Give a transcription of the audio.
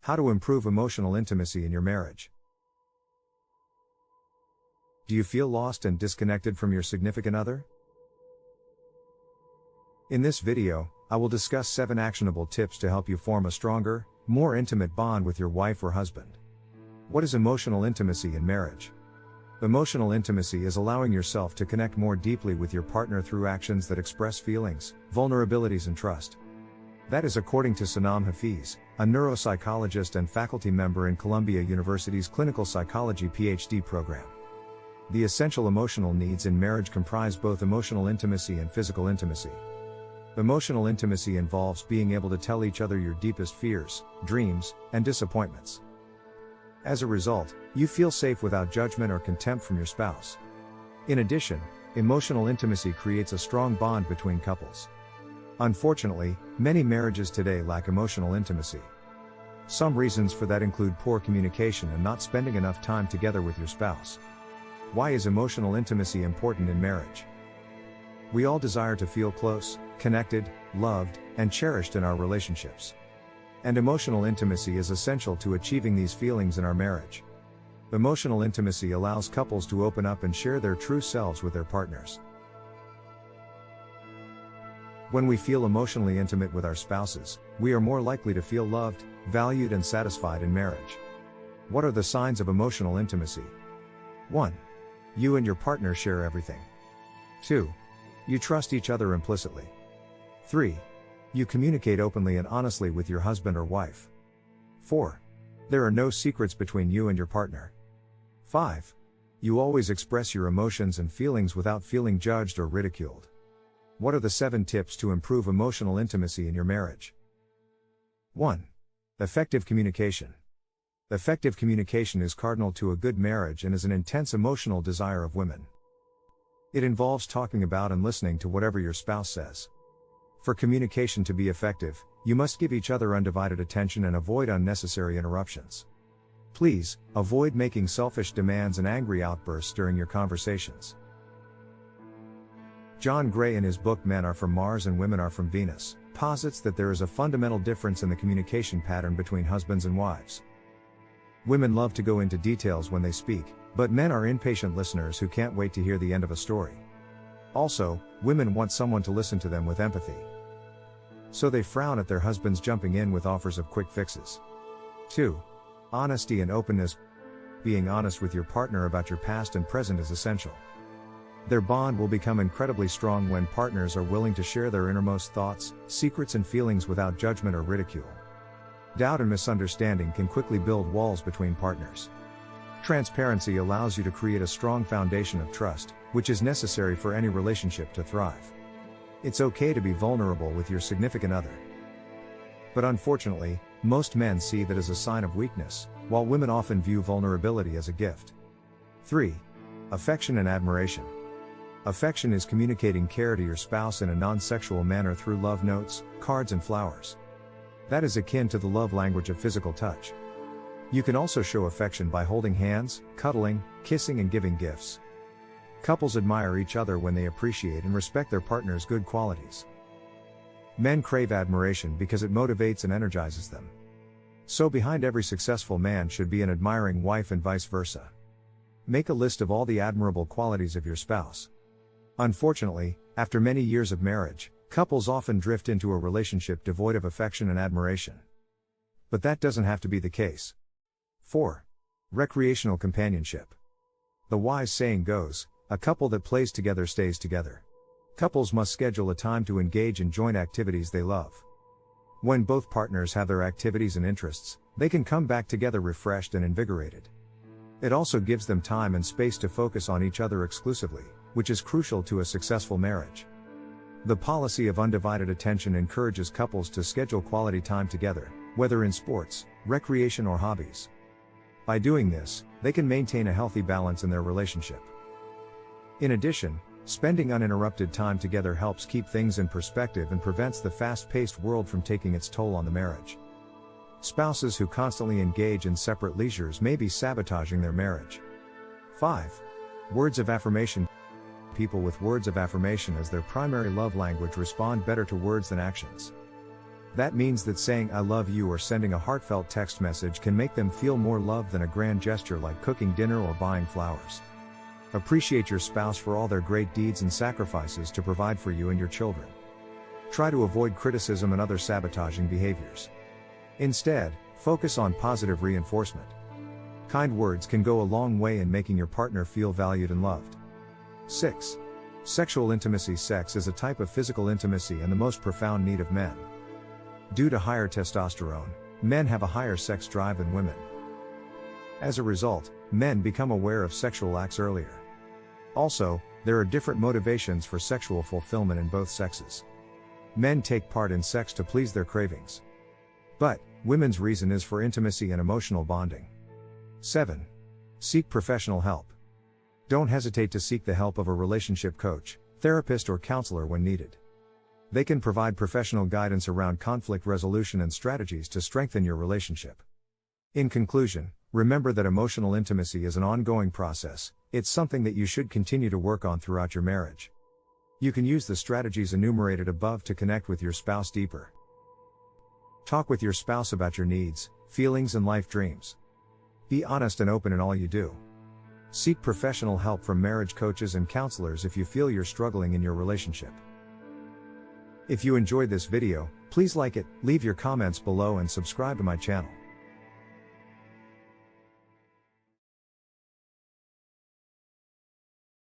How to improve emotional intimacy in your marriage. Do you feel lost and disconnected from your significant other? In this video, I will discuss 7 actionable tips to help you form a stronger, more intimate bond with your wife or husband. What is emotional intimacy in marriage? Emotional intimacy is allowing yourself to connect more deeply with your partner through actions that express feelings, vulnerabilities, and trust. That is according to Sanam Hafiz, a neuropsychologist and faculty member in Columbia University's Clinical Psychology PhD program. The essential emotional needs in marriage comprise both emotional intimacy and physical intimacy. Emotional intimacy involves being able to tell each other your deepest fears, dreams, and disappointments. As a result, you feel safe without judgment or contempt from your spouse. In addition, emotional intimacy creates a strong bond between couples. Unfortunately, many marriages today lack emotional intimacy. Some reasons for that include poor communication and not spending enough time together with your spouse. Why is emotional intimacy important in marriage? We all desire to feel close, connected, loved, and cherished in our relationships. And emotional intimacy is essential to achieving these feelings in our marriage. Emotional intimacy allows couples to open up and share their true selves with their partners. When we feel emotionally intimate with our spouses, we are more likely to feel loved, valued, and satisfied in marriage. What are the signs of emotional intimacy? 1. You and your partner share everything. 2. You trust each other implicitly. 3. You communicate openly and honestly with your husband or wife. 4. There are no secrets between you and your partner. 5. You always express your emotions and feelings without feeling judged or ridiculed. What are the 7 tips to improve emotional intimacy in your marriage? 1. Effective communication. Effective communication is cardinal to a good marriage and is an intense emotional desire of women. It involves talking about and listening to whatever your spouse says. For communication to be effective, you must give each other undivided attention and avoid unnecessary interruptions. Please, avoid making selfish demands and angry outbursts during your conversations. John Gray, in his book Men Are From Mars and Women Are From Venus, posits that there is a fundamental difference in the communication pattern between husbands and wives. Women love to go into details when they speak, but men are impatient listeners who can't wait to hear the end of a story. Also, women want someone to listen to them with empathy. So they frown at their husbands jumping in with offers of quick fixes. 2. Honesty and openness. Being honest with your partner about your past and present is essential. Their bond will become incredibly strong when partners are willing to share their innermost thoughts, secrets, and feelings without judgment or ridicule. Doubt and misunderstanding can quickly build walls between partners. Transparency allows you to create a strong foundation of trust, which is necessary for any relationship to thrive. It's okay to be vulnerable with your significant other. But unfortunately, most men see that as a sign of weakness, while women often view vulnerability as a gift. 3. Affection and admiration. Affection is communicating care to your spouse in a non-sexual manner through love notes, cards, and flowers. That is akin to the love language of physical touch. You can also show affection by holding hands, cuddling, kissing, and giving gifts. Couples admire each other when they appreciate and respect their partner's good qualities. Men crave admiration because it motivates and energizes them. So behind every successful man should be an admiring wife and vice versa. Make a list of all the admirable qualities of your spouse. Unfortunately, after many years of marriage, couples often drift into a relationship devoid of affection and admiration. But that doesn't have to be the case. 4. Recreational companionship. The wise saying goes, a couple that plays together stays together. Couples must schedule a time to engage in joint activities they love. When both partners have their activities and interests, they can come back together refreshed and invigorated. It also gives them time and space to focus on each other exclusively, which is crucial to a successful marriage. The policy of undivided attention encourages couples to schedule quality time together, whether in sports, recreation, or hobbies. By doing this, they can maintain a healthy balance in their relationship. In addition, spending uninterrupted time together helps keep things in perspective and prevents the fast-paced world from taking its toll on the marriage. Spouses who constantly engage in separate leisures may be sabotaging their marriage. 5. Words of affirmation. People with words of affirmation as their primary love language respond better to words than actions. That means that saying I love you or sending a heartfelt text message can make them feel more loved than a grand gesture like cooking dinner or buying flowers. Appreciate your spouse for all their great deeds and sacrifices to provide for you and your children. Try to avoid criticism and other sabotaging behaviors. Instead, focus on positive reinforcement. Kind words can go a long way in making your partner feel valued and loved. 6. Sexual intimacy. Sex is a type of physical intimacy and the most profound need of men. Due to higher testosterone, men have a higher sex drive than women. As a result, men become aware of sexual acts earlier. Also, there are different motivations for sexual fulfillment in both sexes. Men take part in sex to please their cravings. But, women's reason is for intimacy and emotional bonding. 7. Seek professional help. Don't hesitate to seek the help of a relationship coach, therapist or counselor when needed. They can provide professional guidance around conflict resolution and strategies to strengthen your relationship. In conclusion, remember that emotional intimacy is an ongoing process. It's something that you should continue to work on throughout your marriage. You can use the strategies enumerated above to connect with your spouse deeper. Talk with your spouse about your needs, feelings and life dreams. Be honest and open in all you do. Seek professional help from marriage coaches and counselors if you feel you're struggling in your relationship. If you enjoyed this video, please like it, leave your comments below and subscribe to my channel.